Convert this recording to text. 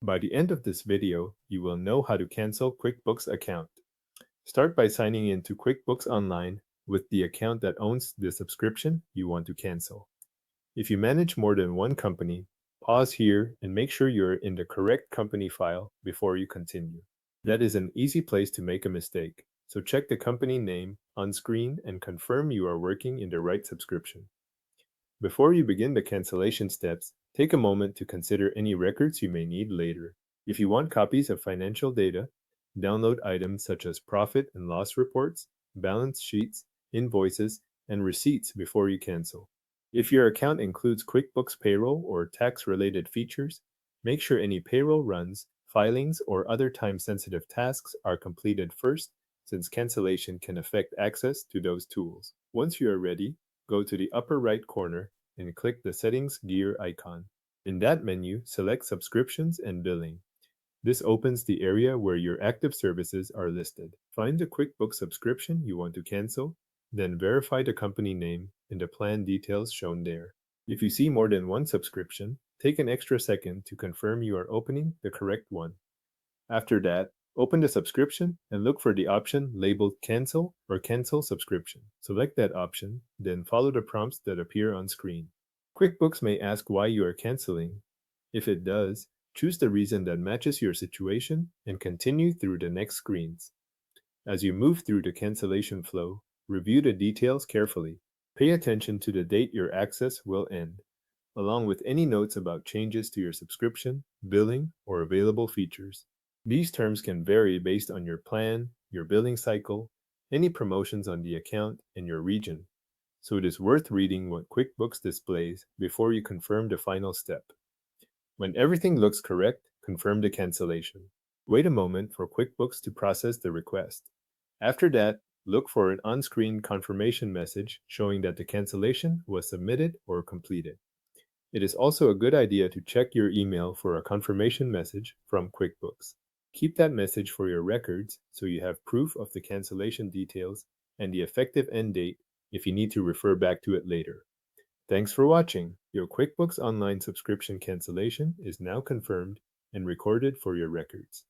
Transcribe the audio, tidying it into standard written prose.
By the end of this video, you will know how to cancel QuickBooks account. Start by signing in to QuickBooks Online with the account that owns the subscription you want to cancel. If you manage more than one company, pause here and make sure you're in the correct company file before you continue. That is an easy place to make a mistake, so check the company name on screen and confirm you are working in the right subscription. Before you begin the cancellation steps, take a moment to consider any records you may need later. If you want copies of financial data, download items such as profit and loss reports, balance sheets, invoices, and receipts before you cancel. If your account includes QuickBooks payroll or tax-related features, make sure any payroll runs, filings, or other time-sensitive tasks are completed first, since cancellation can affect access to those tools. Once you are ready, go to the upper right corner and click the Settings gear icon. In that menu, select Subscriptions and Billing. This opens the area where your active services are listed. Find the QuickBooks subscription you want to cancel, then verify the company name and the plan details shown there. If you see more than one subscription, take an extra second to confirm you are opening the correct one. After that, open the subscription and look for the option labeled Cancel or Cancel Subscription. Select that option, then follow the prompts that appear on screen. QuickBooks may ask why you are canceling. If it does, choose the reason that matches your situation and continue through the next screens. As you move through the cancellation flow, review the details carefully. Pay attention to the date your access will end, along with any notes about changes to your subscription, billing, or available features. These terms can vary based on your plan, your billing cycle, any promotions on the account, and your region, so it is worth reading what QuickBooks displays before you confirm the final step. When everything looks correct, confirm the cancellation. Wait a moment for QuickBooks to process the request. After that, look for an on-screen confirmation message showing that the cancellation was submitted or completed. It is also a good idea to check your email for a confirmation message from QuickBooks. Keep that message for your records so you have proof of the cancellation details and the effective end date if you need to refer back to it later. Thanks for watching. Your QuickBooks Online subscription cancellation is now confirmed and recorded for your records.